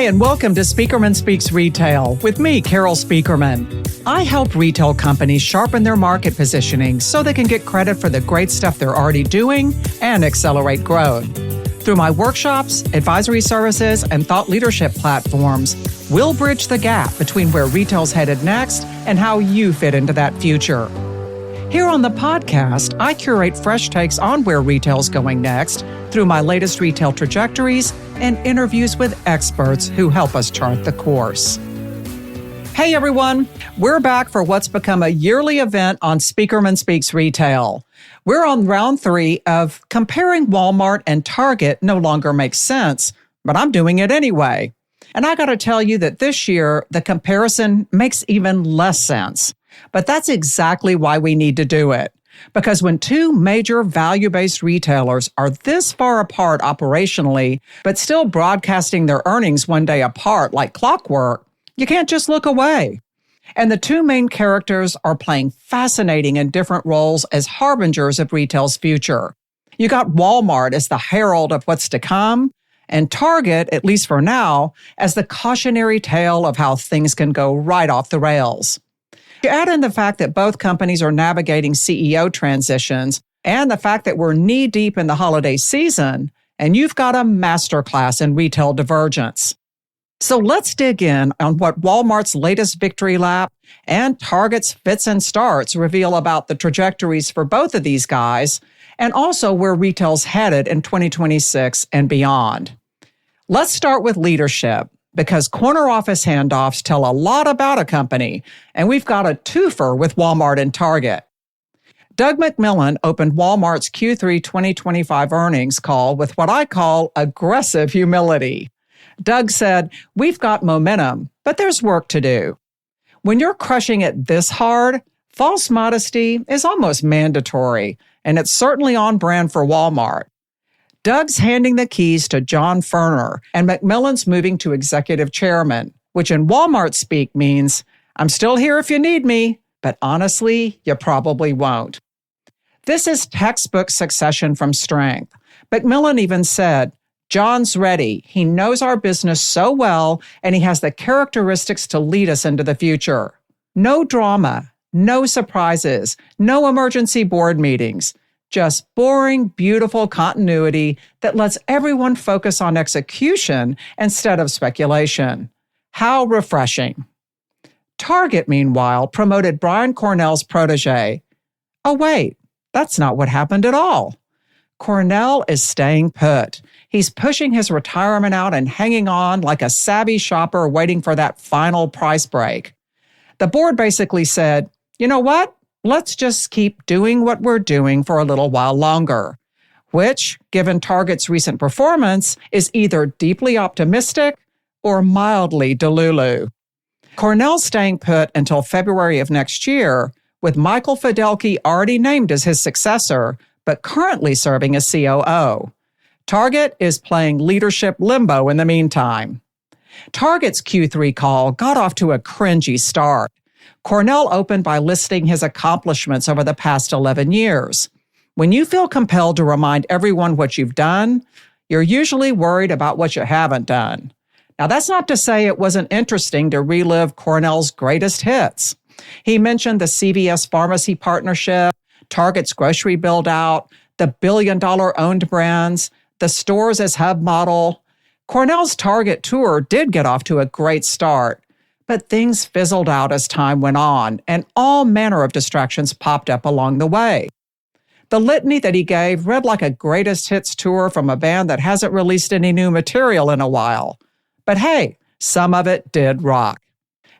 Hi, and welcome to Spieckerman Speaks Retail with me, Carol Spieckerman. I help retail companies sharpen their market positioning so they can get credit for the great stuff they're already doing and accelerate growth. Through my workshops, advisory services, and thought leadership platforms, we'll bridge the gap between where retail's headed next and how you fit into that future. Here on the podcast, I curate fresh takes on where retail's going next through my latest retail trajectories and interviews with experts who help us chart the course. Hey everyone, we're back for what's become a yearly event on Spieckerman Speaks Retail. We're on round 3 of comparing Walmart and Target no longer makes sense, but I'm doing it anyway. And I gotta tell you that this year, the comparison makes even less sense. But that's exactly why we need to do it. Because when two major value-based retailers are this far apart operationally, but still broadcasting their earnings one day apart like clockwork, you can't just look away. And the two main characters are playing fascinating and different roles as harbingers of retail's future. You got Walmart as the herald of what's to come, and Target, at least for now, as the cautionary tale of how things can go right off the rails. You add in the fact that both companies are navigating CEO transitions and the fact that we're knee-deep in the holiday season, and you've got a masterclass in retail divergence. So let's dig in on what Walmart's latest victory lap and Target's fits and starts reveal about the trajectories for both of these guys, and also where retail's headed in 2026 and beyond. Let's start with leadership, because corner office handoffs tell a lot about a company, and we've got a twofer with Walmart and Target. Doug McMillon opened Walmart's Q3 2025 earnings call with what I call aggressive humility. Doug said, "We've got momentum, but there's work to do." When you're crushing it this hard, false modesty is almost mandatory, and it's certainly on brand for Walmart. Doug's handing the keys to John Furner, and McMillon's moving to executive chairman, which in Walmart speak means, I'm still here if you need me, but honestly, you probably won't. This is textbook succession from strength. McMillon even said, John's ready. He knows our business so well, and he has the characteristics to lead us into the future. No drama, no surprises, no emergency board meetings. Just boring, beautiful continuity that lets everyone focus on execution instead of speculation. How refreshing. Target, meanwhile, promoted Brian Cornell's protege. Oh, wait, that's not what happened at all. Cornell is staying put. He's pushing his retirement out and hanging on like a savvy shopper waiting for that final price break. The board basically said, you know what? Let's just keep doing what we're doing for a little while longer, which, given Target's recent performance, is either deeply optimistic or mildly delulu. Cornell's staying put until February of next year, with Michael Fidelki already named as his successor, but currently serving as COO. Target is playing leadership limbo in the meantime. Target's Q3 call got off to a cringy start. Cornell opened by listing his accomplishments over the past 11 years. When you feel compelled to remind everyone what you've done, you're usually worried about what you haven't done. Now, that's not to say it wasn't interesting to relive Cornell's greatest hits. He mentioned the CVS pharmacy partnership, Target's grocery build-out, the billion-dollar owned brands, the stores as hub model. Cornell's Target tour did get off to a great start, but things fizzled out as time went on, and all manner of distractions popped up along the way. The litany that he gave read like a greatest hits tour from a band that hasn't released any new material in a while. But hey, some of it did rock.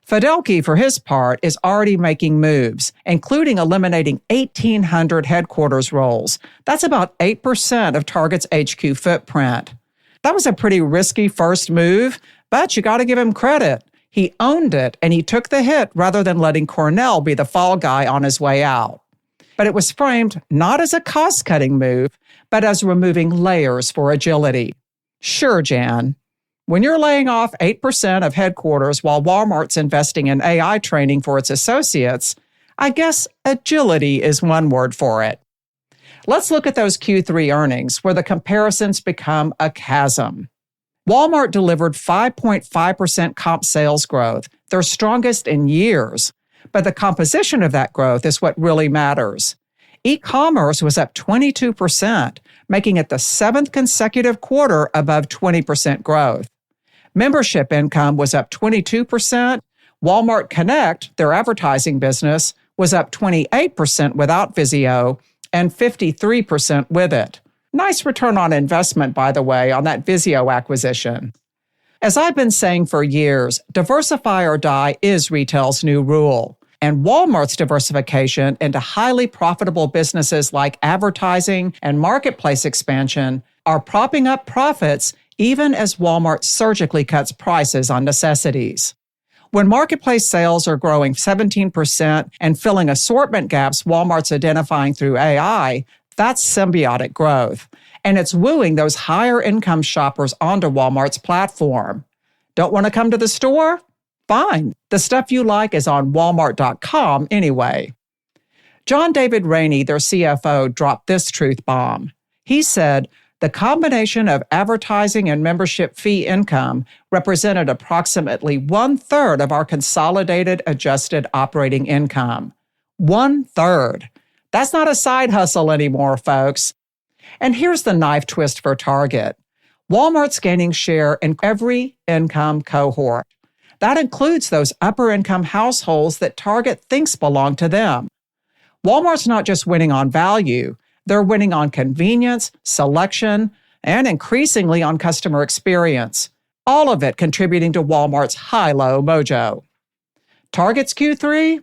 Fidelki, for his part, is already making moves, including eliminating 1,800 headquarters roles. That's about 8% of Target's HQ footprint. That was a pretty risky first move, but you got to give him credit. He owned it, and he took the hit rather than letting Cornell be the fall guy on his way out. But it was framed not as a cost-cutting move, but as removing layers for agility. Sure, Jan. When you're laying off 8% of headquarters while Walmart's investing in AI training for its associates, I guess agility is one word for it. Let's look at those Q3 earnings where the comparisons become a chasm. Walmart delivered 5.5% comp sales growth, their strongest in years. But the composition of that growth is what really matters. E-commerce was up 22%, making it the seventh consecutive quarter above 20% growth. Membership income was up 22%. Walmart Connect, their advertising business, was up 28% without Vizio and 53% with it. Nice return on investment, by the way, on that Vizio acquisition. As I've been saying for years, diversify or die is retail's new rule. And Walmart's diversification into highly profitable businesses like advertising and marketplace expansion are propping up profits even as Walmart surgically cuts prices on necessities. When marketplace sales are growing 17% and filling assortment gaps Walmart's identifying through AI, that's symbiotic growth. And it's wooing those higher income shoppers onto Walmart's platform. Don't want to come to the store? Fine. The stuff you like is on walmart.com anyway. John David Rainey, their CFO, dropped this truth bomb. He said, the combination of advertising and membership fee income represented approximately 1/3 of our consolidated adjusted operating income. 1/3. That's not a side hustle anymore, folks. And here's the knife twist for Target. Walmart's gaining share in every income cohort. That includes those upper-income households that Target thinks belong to them. Walmart's not just winning on value, they're winning on convenience, selection, and increasingly on customer experience, all of it contributing to Walmart's high-low mojo. Target's Q3?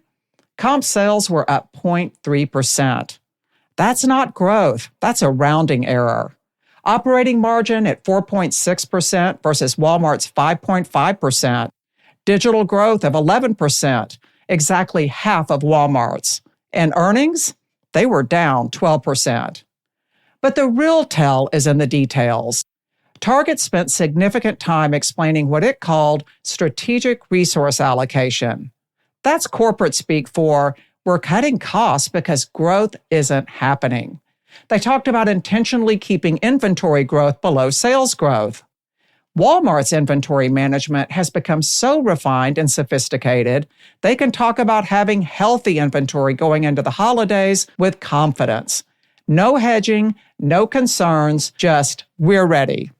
Comp sales were up 0.3%. That's not growth, that's a rounding error. Operating margin at 4.6% versus Walmart's 5.5%. Digital growth of 11%, exactly half of Walmart's. And earnings? They were down 12%. But the real tell is in the details. Target spent significant time explaining what it called strategic resource allocation. That's corporate speak for, we're cutting costs because growth isn't happening. They talked about intentionally keeping inventory growth below sales growth. Walmart's inventory management has become so refined and sophisticated, they can talk about having healthy inventory going into the holidays with confidence. No hedging, no concerns, just we're ready.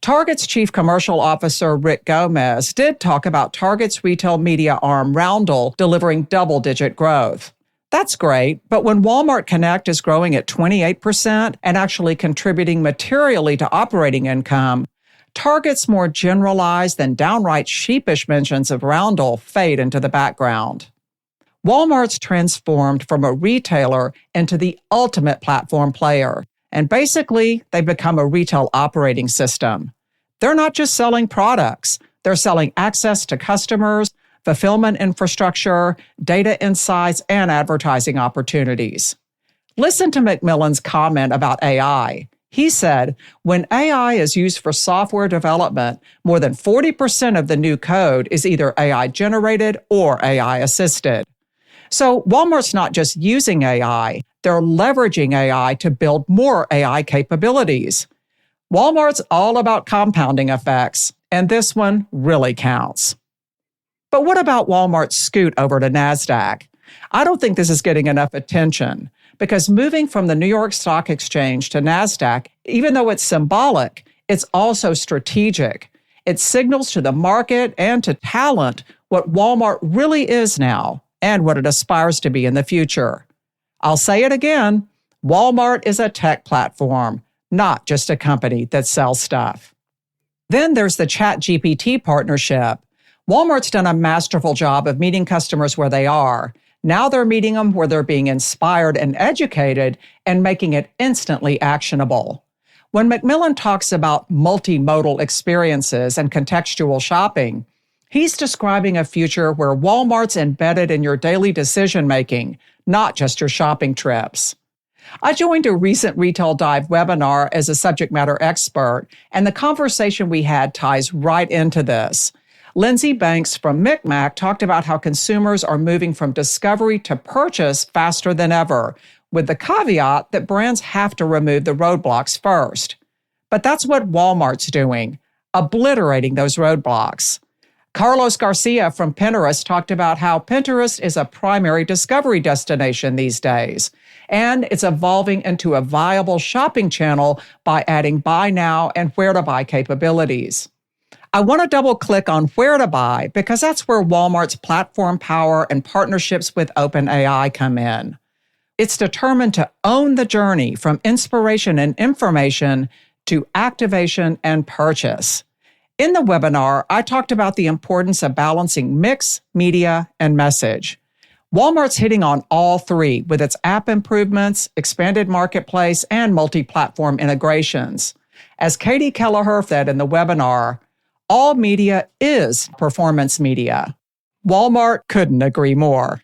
Target's Chief Commercial Officer Rick Gomez did talk about Target's retail media arm Roundel delivering double-digit growth. That's great, but when Walmart Connect is growing at 28% and actually contributing materially to operating income, Target's more generalized and downright sheepish mentions of Roundel fade into the background. Walmart's transformed from a retailer into the ultimate platform player, and basically, they've become a retail operating system. They're not just selling products, they're selling access to customers, fulfillment infrastructure, data insights, and advertising opportunities. Listen to McMillan's comment about AI. He said, when AI is used for software development, more than 40% of the new code is either AI-generated or AI-assisted. So Walmart's not just using AI, they're leveraging AI to build more AI capabilities. Walmart's all about compounding effects, and this one really counts. But what about Walmart's scoot over to NASDAQ? I don't think this is getting enough attention, because moving from the New York Stock Exchange to NASDAQ, even though it's symbolic, it's also strategic. It signals to the market and to talent what Walmart really is now and what it aspires to be in the future. I'll say it again, Walmart is a tech platform, not just a company that sells stuff. Then there's the ChatGPT partnership. Walmart's done a masterful job of meeting customers where they are. Now they're meeting them where they're being inspired and educated and making it instantly actionable. When McMillan talks about multimodal experiences and contextual shopping, he's describing a future where Walmart's embedded in your daily decision-making, not just your shopping trips. I joined a recent Retail Dive webinar as a subject matter expert, and the conversation we had ties right into this. Lindsay Banks from Micmac talked about how consumers are moving from discovery to purchase faster than ever, with the caveat that brands have to remove the roadblocks first. But that's what Walmart's doing, obliterating those roadblocks. Carlos Garcia from Pinterest talked about how Pinterest is a primary discovery destination these days, and it's evolving into a viable shopping channel by adding buy now and where to buy capabilities. I want to double click on where to buy because that's where Walmart's platform power and partnerships with OpenAI come in. It's determined to own the journey from inspiration and information to activation and purchase. In the webinar, I talked about the importance of balancing mix, media, and message. Walmart's hitting on all three with its app improvements, expanded marketplace, and multi-platform integrations. As Katie Kelleher said in the webinar, all media is performance media. Walmart couldn't agree more.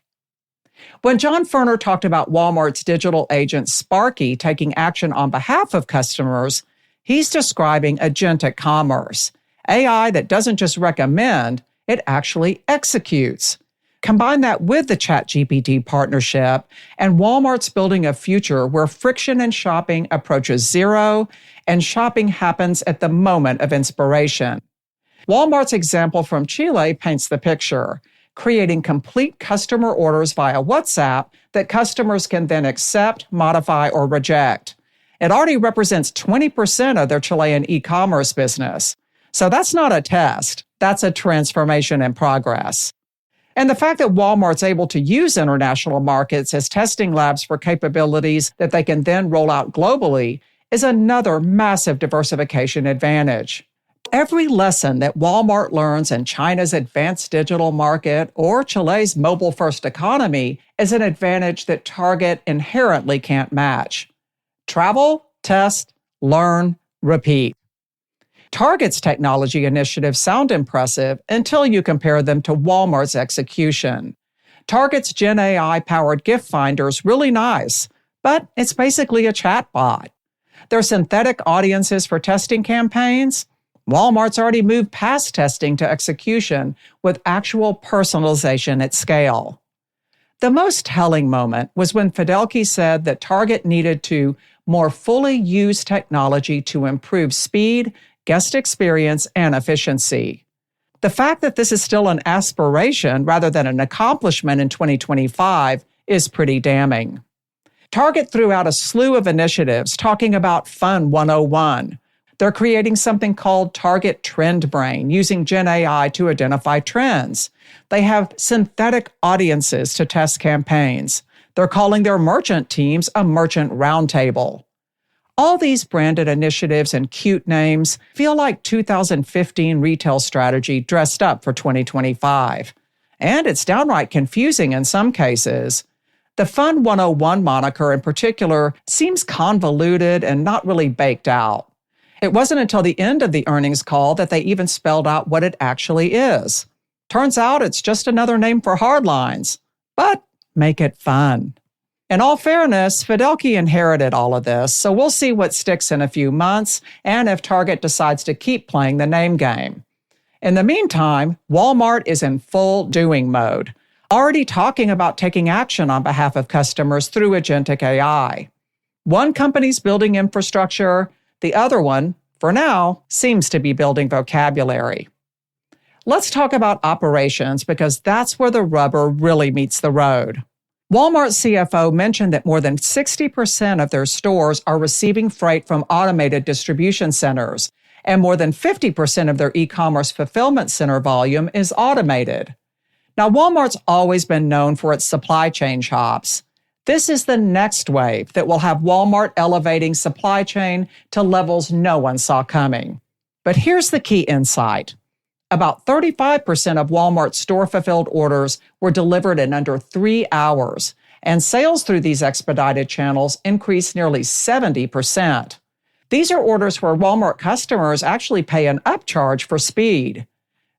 When John Furner talked about Walmart's digital agent Sparky taking action on behalf of customers, he's describing agentic commerce. AI that doesn't just recommend, it actually executes. Combine that with the ChatGPT partnership, and Walmart's building a future where friction in shopping approaches zero and shopping happens at the moment of inspiration. Walmart's example from Chile paints the picture, creating complete customer orders via WhatsApp that customers can then accept, modify, or reject. It already represents 20% of their Chilean e-commerce business. So that's not a test, that's a transformation in progress. And the fact that Walmart's able to use international markets as testing labs for capabilities that they can then roll out globally is another massive diversification advantage. Every lesson that Walmart learns in China's advanced digital market or Chile's mobile-first economy is an advantage that Target inherently can't match. Travel, test, learn, repeat. Target's technology initiatives sound impressive until you compare them to Walmart's execution. Target's Gen AI-powered gift finder is really nice, but it's basically a chatbot. Their synthetic audiences for testing campaigns? Walmart's already moved past testing to execution with actual personalization at scale. The most telling moment was when Fidelki said that Target needed to more fully use technology to improve speed, guest experience, and efficiency. The fact that this is still an aspiration rather than an accomplishment in 2025 is pretty damning. Target threw out a slew of initiatives talking about Fun 101. They're creating something called Target Trend Brain, using Gen AI to identify trends. They have synthetic audiences to test campaigns. They're calling their merchant teams a merchant roundtable. All these branded initiatives and cute names feel like 2015 retail strategy dressed up for 2025. And it's downright confusing in some cases. The Fun 101 moniker in particular seems convoluted and not really baked out. It wasn't until the end of the earnings call that they even spelled out what it actually is. Turns out it's just another name for hardlines, but make it fun. In all fairness, Fidelki inherited all of this, so we'll see what sticks in a few months and if Target decides to keep playing the name game. In the meantime, Walmart is in full doing mode, already talking about taking action on behalf of customers through agentic AI. One company's building infrastructure, the other one, for now, seems to be building vocabulary. Let's talk about operations because that's where the rubber really meets the road. Walmart CFO mentioned that more than 60% of their stores are receiving freight from automated distribution centers, and more than 50% of their e-commerce fulfillment center volume is automated. Now, Walmart's always been known for its supply chain chops. This is the next wave that will have Walmart elevating supply chain to levels no one saw coming. But here's the key insight. About 35% of Walmart's store-fulfilled orders were delivered in under 3 hours, and sales through these expedited channels increased nearly 70%. These are orders where Walmart customers actually pay an upcharge for speed.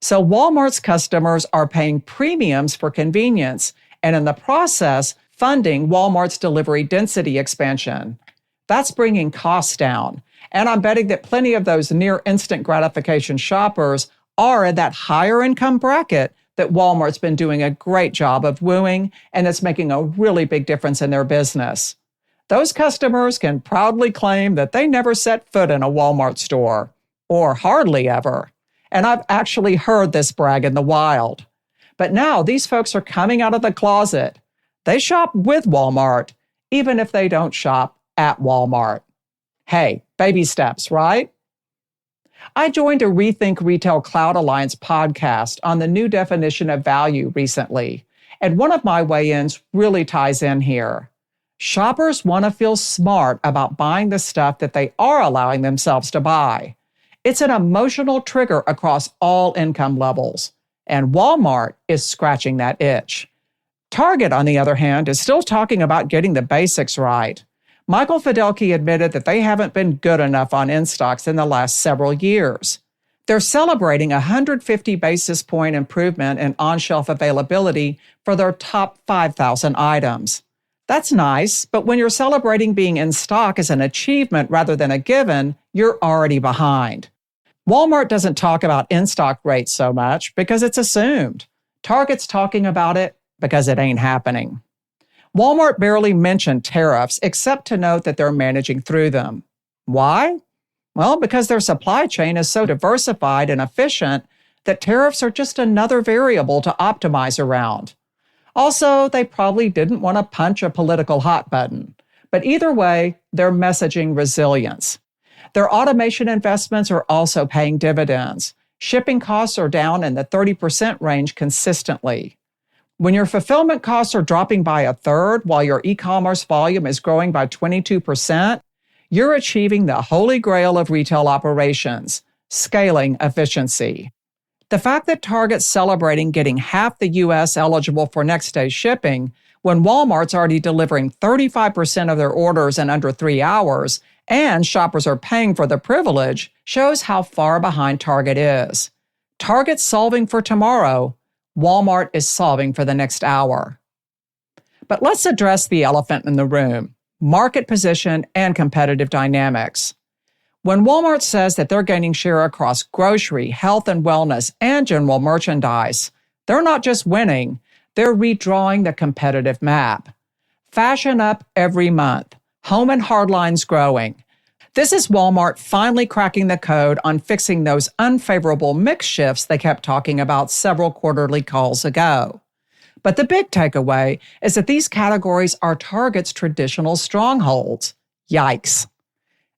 So Walmart's customers are paying premiums for convenience, and in the process, funding Walmart's delivery density expansion. That's bringing costs down, and I'm betting that plenty of those near instant gratification shoppers are in that higher income bracket that Walmart's been doing a great job of wooing, and it's making a really big difference in their business. Those customers can proudly claim that they never set foot in a Walmart store. or hardly ever. And I've actually heard this brag in the wild. But now these folks are coming out of the closet. They shop with Walmart, even if they don't shop at Walmart. Hey, baby steps, right? I joined a Rethink Retail Cloud Alliance podcast on the new definition of value recently, and one of my weigh-ins really ties in here. Shoppers want to feel smart about buying the stuff that they are allowing themselves to buy. It's an emotional trigger across all income levels, and Walmart is scratching that itch. Target, on the other hand, is still talking about getting the basics right. Michael Fidelki admitted that they haven't been good enough on in-stocks in the last several years. They're celebrating a 150 basis point improvement in on-shelf availability for their top 5,000 items. That's nice, but when you're celebrating being in stock as an achievement rather than a given, you're already behind. Walmart doesn't talk about in-stock rates so much because it's assumed. Target's talking about it because it ain't happening. Walmart barely mentioned tariffs except to note that they're managing through them. Why? Well, because their supply chain is so diversified and efficient that tariffs are just another variable to optimize around. Also, they probably didn't want to punch a political hot button. But either way, they're messaging resilience. Their automation investments are also paying dividends. Shipping costs are down in the 30% range consistently. When your fulfillment costs are dropping by a third while your e-commerce volume is growing by 22%, you're achieving the holy grail of retail operations, scaling efficiency. The fact that Target's celebrating getting half the U.S. eligible for next-day shipping when Walmart's already delivering 35% of their orders in under 3 hours and shoppers are paying for the privilege shows how far behind Target is. Target's solving for tomorrow. Walmart is solving for the next hour. But let's address the elephant in the room, market position and competitive dynamics. When Walmart says that they're gaining share across grocery, health and wellness, and general merchandise, they're not just winning, they're redrawing the competitive map. Fashion up every month, home and hardlines growing. This is Walmart finally cracking the code on fixing those unfavorable mix shifts they kept talking about several quarterly calls ago. But the big takeaway is that these categories are Target's traditional strongholds. Yikes.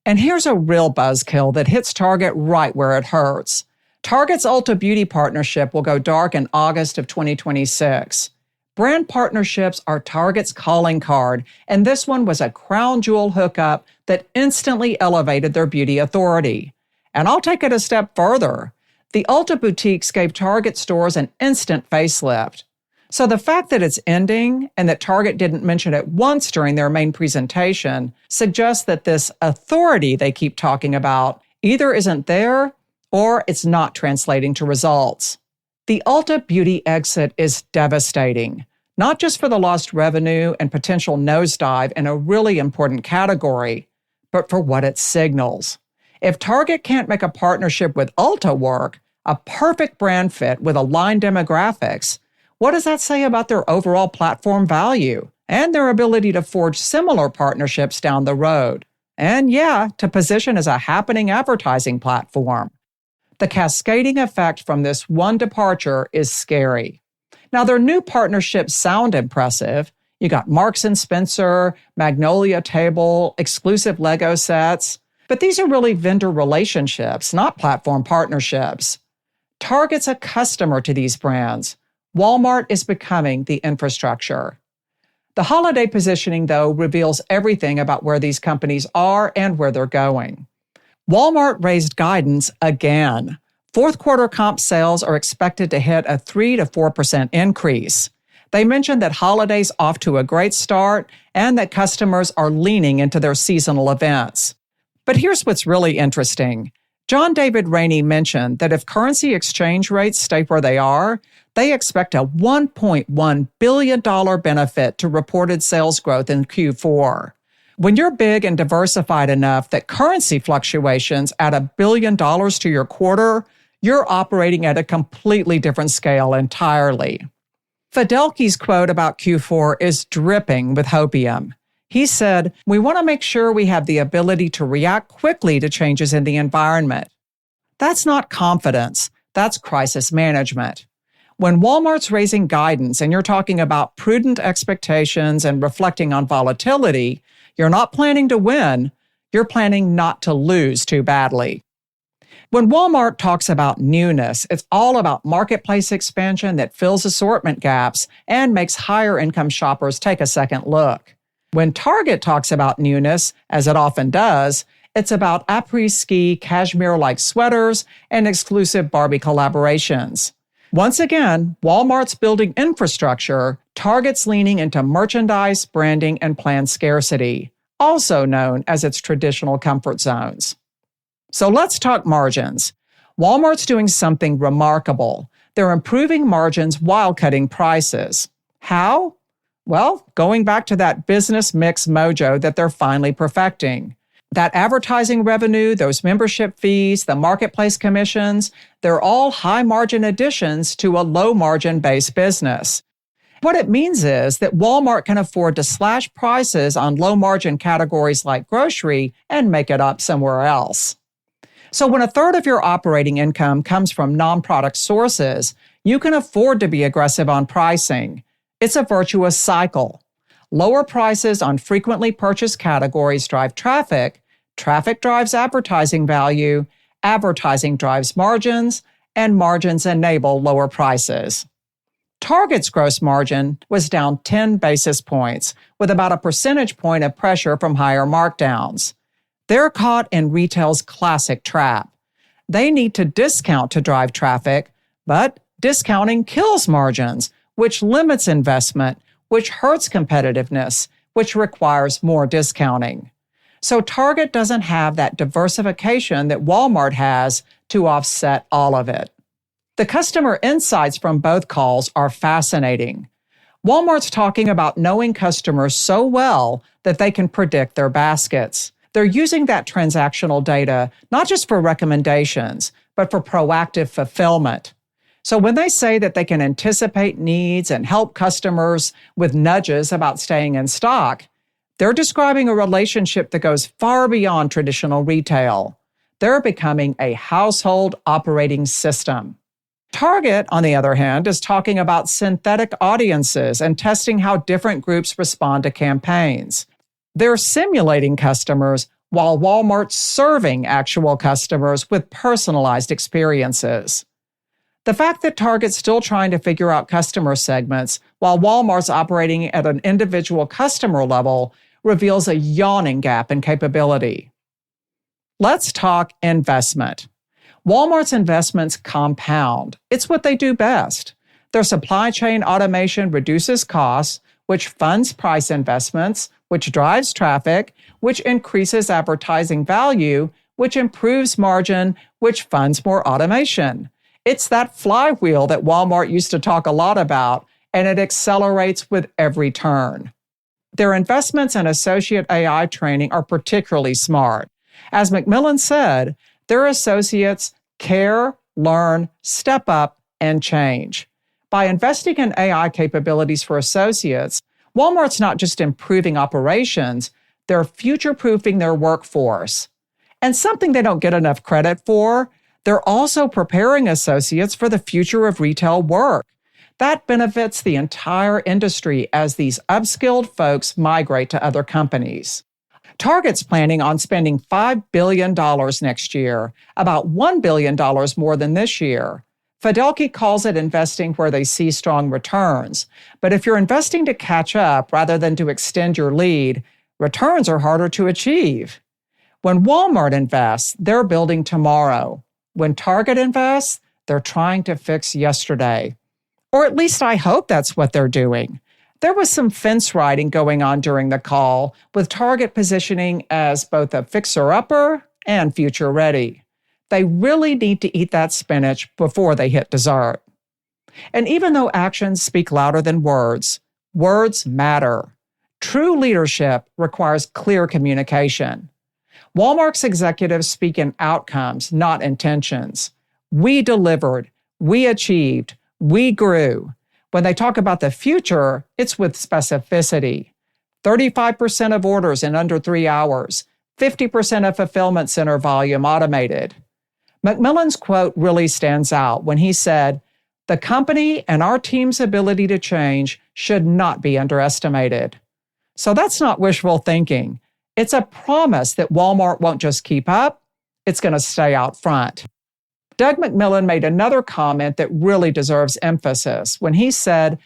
And here's a real buzzkill that hits Target right where it hurts. Target's Ulta Beauty partnership will go dark in August of 2026. Brand partnerships are Target's calling card, and this one was a crown jewel hookup that instantly elevated their beauty authority. And I'll take it a step further. The Ulta boutiques gave Target stores an instant facelift. So the fact that it's ending and that Target didn't mention it once during their main presentation suggests that this authority they keep talking about either isn't there or it's not translating to results. The Ulta Beauty exit is devastating, not just for the lost revenue and potential nosedive in a really important category, but for what it signals. If Target can't make a partnership with Ulta work, a perfect brand fit with aligned demographics, what does that say about their overall platform value and their ability to forge similar partnerships down the road? And yeah, to position as a happening advertising platform. The cascading effect from this one departure is scary. Now, their new partnerships sound impressive. You got Marks & Spencer, Magnolia Table, exclusive Lego sets. But these are really vendor relationships, not platform partnerships. Target's a customer to these brands. Walmart is becoming the infrastructure. The holiday positioning, though, reveals everything about where these companies are and where they're going. Walmart raised guidance again. Fourth quarter comp sales are expected to hit a 3 to 4% increase. They mentioned that holidays off to a great start and that customers are leaning into their seasonal events. But here's what's really interesting. John David Rainey mentioned that if currency exchange rates stay where they are, they expect a $1.1 billion benefit to reported sales growth in Q4. When you're big and diversified enough that currency fluctuations add $1 billion to your quarter, you're operating at a completely different scale entirely. Fidelki's quote about Q4 is dripping with hopium. He said, "We want to make sure we have the ability to react quickly to changes in the environment." That's not confidence, that's crisis management. When Walmart's raising guidance and you're talking about prudent expectations and reflecting on volatility, you're not planning to win, you're planning not to lose too badly. When Walmart talks about newness, it's all about marketplace expansion that fills assortment gaps and makes higher income shoppers take a second look. When Target talks about newness, as it often does, it's about après-ski cashmere-like sweaters and exclusive Barbie collaborations. Once again, Walmart's building infrastructure, Target's leaning into merchandise, branding, and planned scarcity, also known as its traditional comfort zones. So let's talk margins. Walmart's doing something remarkable. They're improving margins while cutting prices. How? Well, going back to that business mix mojo that they're finally perfecting. That advertising revenue, those membership fees, the marketplace commissions, they're all high-margin additions to a low-margin base business. What it means is that Walmart can afford to slash prices on low-margin categories like grocery and make it up somewhere else. So when a third of your operating income comes from non-product sources, you can afford to be aggressive on pricing. It's a virtuous cycle. Lower prices on frequently purchased categories drive traffic, traffic drives advertising value, advertising drives margins, and margins enable lower prices. Target's gross margin was down 10 basis points, with about a percentage point of pressure from higher markdowns. They're caught in retail's classic trap. They need to discount to drive traffic, but discounting kills margins, which limits investment, which hurts competitiveness, which requires more discounting. So Target doesn't have that diversification that Walmart has to offset all of it. The customer insights from both calls are fascinating. Walmart's talking about knowing customers so well that they can predict their baskets. They're using that transactional data not just for recommendations, but for proactive fulfillment. So when they say that they can anticipate needs and help customers with nudges about staying in stock, they're describing a relationship that goes far beyond traditional retail. They're becoming a household operating system. Target, on the other hand, is talking about synthetic audiences and testing how different groups respond to campaigns. They're simulating customers while Walmart's serving actual customers with personalized experiences. The fact that Target's still trying to figure out customer segments while Walmart's operating at an individual customer level reveals a yawning gap in capability. Let's talk investment. Walmart's investments compound. It's what they do best. Their supply chain automation reduces costs, which funds price investments, which drives traffic, which increases advertising value, which improves margin, which funds more automation. It's that flywheel that Walmart used to talk a lot about, and it accelerates with every turn. Their investments in associate AI training are particularly smart. As Macmillan said, their associates care, learn, step up, and change. By investing in AI capabilities for associates, Walmart's not just improving operations, they're future-proofing their workforce. And something they don't get enough credit for, they're also preparing associates for the future of retail work. That benefits the entire industry as these upskilled folks migrate to other companies. Target's planning on spending $5 billion next year, about $1 billion more than this year. Fidelki calls it investing where they see strong returns. But if you're investing to catch up rather than to extend your lead, returns are harder to achieve. When Walmart invests, they're building tomorrow. When Target invests, they're trying to fix yesterday. Or at least I hope that's what they're doing. There was some fence riding going on during the call, with Target positioning as both a fixer-upper and future-ready. They really need to eat that spinach before they hit dessert. And even though actions speak louder than words, words matter. True leadership requires clear communication. Walmart's executives speak in outcomes, not intentions. We delivered, we achieved, we grew. When they talk about the future, it's with specificity. 35% of orders in under 3 hours, 50% of fulfillment center volume automated. Macmillan's quote really stands out when he said, "The company and our team's ability to change should not be underestimated." So that's not wishful thinking. It's a promise that Walmart won't just keep up, it's going to stay out front. Doug Macmillan made another comment that really deserves emphasis when he said,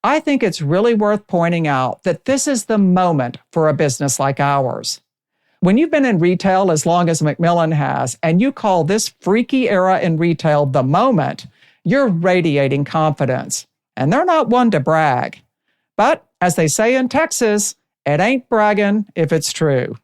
"I think it's really worth pointing out that this is the moment for a business like ours." When you've been in retail as long as Macmillan has, and you call this freaky era in retail the moment, you're radiating confidence. And they're not one to brag. But as they say in Texas, it ain't bragging if it's true.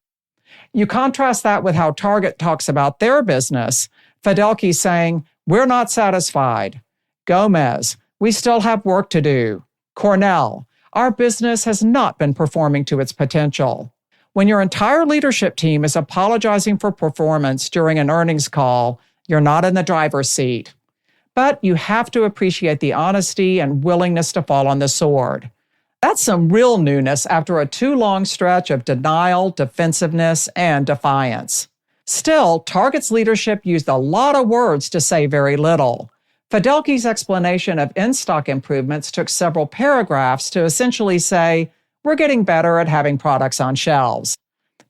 You contrast that with how Target talks about their business. Fidelki saying, "We're not satisfied." Gomez, "We still have work to do." Cornell, "Our business has not been performing to its potential." When your entire leadership team is apologizing for performance during an earnings call, you're not in the driver's seat. But you have to appreciate the honesty and willingness to fall on the sword. That's some real newness after a too long stretch of denial, defensiveness, and defiance. Still, Target's leadership used a lot of words to say very little. Fidelki's explanation of in-stock improvements took several paragraphs to essentially say, "We're getting better at having products on shelves."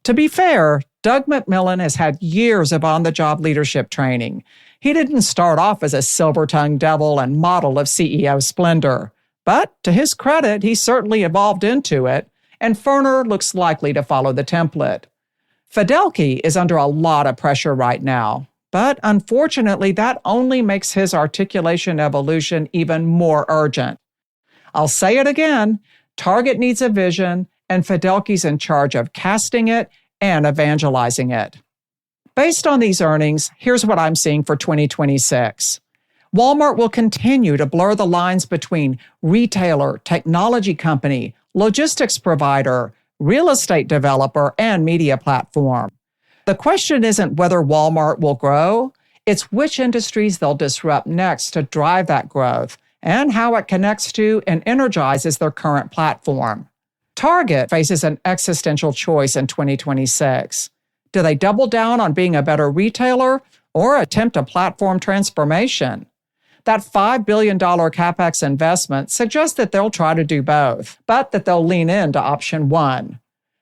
To be fair, Doug Macmillan has had years of on-the-job leadership training. He didn't start off as a silver-tongued devil and model of CEO splendor. But to his credit, he certainly evolved into it, and Ferner looks likely to follow the template. Fidelki is under a lot of pressure right now, but unfortunately, that only makes his articulation evolution even more urgent. I'll say it again, Target needs a vision, and Fidelki's in charge of casting it and evangelizing it. Based on these earnings, here's what I'm seeing for 2026. Walmart will continue to blur the lines between retailer, technology company, logistics provider, real estate developer, and media platform. The question isn't whether Walmart will grow, it's which industries they'll disrupt next to drive that growth and how it connects to and energizes their current platform. Target faces an existential choice in 2026. Do they double down on being a better retailer or attempt a platform transformation? That $5 billion CapEx investment suggests that they'll try to do both, but that they'll lean into option one.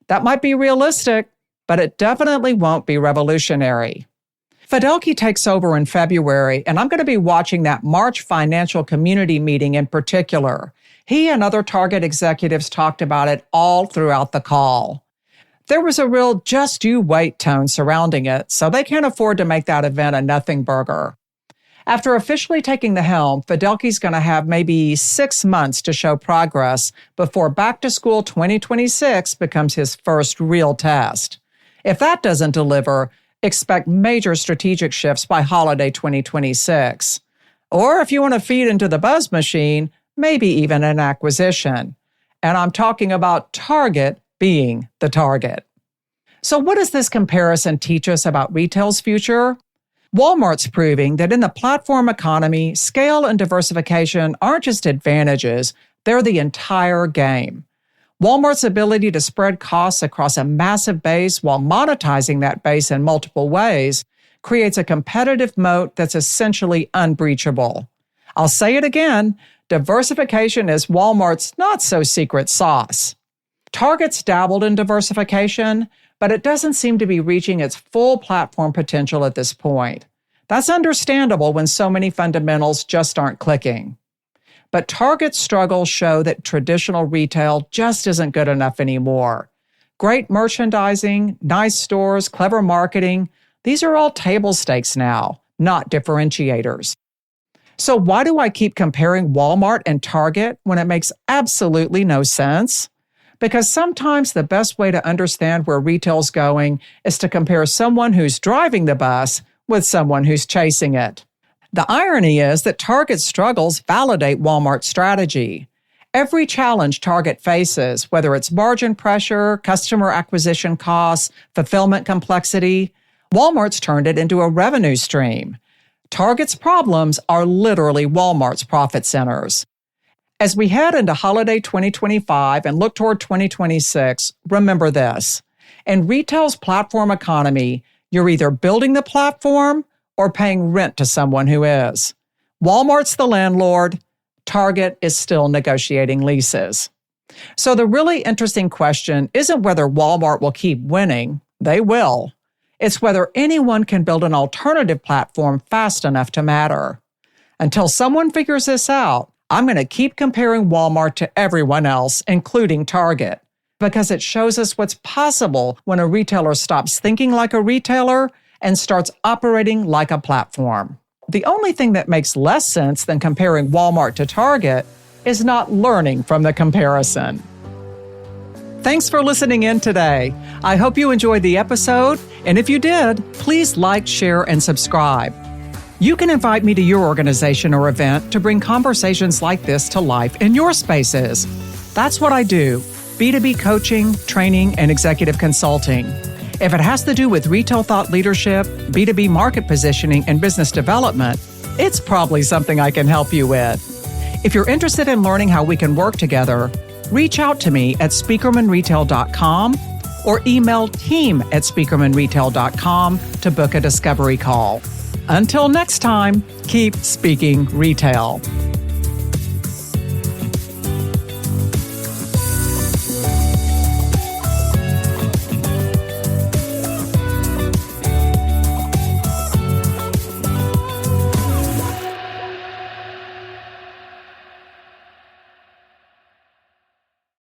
That might be realistic, but it definitely won't be revolutionary. Fidelki takes over in February, and I'm going to be watching that March financial community meeting in particular. He and other Target executives talked about it all throughout the call. There was a real just you wait tone surrounding it, so they can't afford to make that event a nothing burger. After officially taking the helm, Fidelki's going to have maybe 6 months to show progress before Back to School 2026 becomes his first real test. If that doesn't deliver, expect major strategic shifts by holiday 2026. Or if you want to feed into the buzz machine, maybe even an acquisition. And I'm talking about Target being the target. So what does this comparison teach us about retail's future? Walmart's proving that in the platform economy, scale and diversification aren't just advantages, they're the entire game. Walmart's ability to spread costs across a massive base while monetizing that base in multiple ways creates a competitive moat that's essentially unbreachable. I'll say it again, diversification is Walmart's not-so-secret sauce. Target's dabbled in diversification, but it doesn't seem to be reaching its full platform potential at this point. That's understandable when so many fundamentals just aren't clicking. But Target's struggles show that traditional retail just isn't good enough anymore. Great merchandising, nice stores, clever marketing, these are all table stakes now, not differentiators. So why do I keep comparing Walmart and Target when it makes absolutely no sense? Because sometimes the best way to understand where retail's going is to compare someone who's driving the bus with someone who's chasing it. The irony is that Target's struggles validate Walmart's strategy. Every challenge Target faces, whether it's margin pressure, customer acquisition costs, fulfillment complexity, Walmart's turned it into a revenue stream. Target's problems are literally Walmart's profit centers. As we head into holiday 2025 and look toward 2026, remember this. In retail's platform economy, you're either building the platform or paying rent to someone who is. Walmart's the landlord. Target is still negotiating leases. So the really interesting question isn't whether Walmart will keep winning. They will. It's whether anyone can build an alternative platform fast enough to matter. Until someone figures this out, I'm going to keep comparing Walmart to everyone else, including Target, because it shows us what's possible when a retailer stops thinking like a retailer and starts operating like a platform. The only thing that makes less sense than comparing Walmart to Target is not learning from the comparison. Thanks for listening in today. I hope you enjoyed the episode, and if you did, please like, share, and subscribe. You can invite me to your organization or event to bring conversations like this to life in your spaces. That's what I do: B2B coaching, training, and executive consulting. If it has to do with retail thought leadership, B2B market positioning, and business development, it's probably something I can help you with. If you're interested in learning how we can work together, reach out to me at speakermanretail.com or email team@speakermanretail.com to book a discovery call. Until next time, keep speaking retail.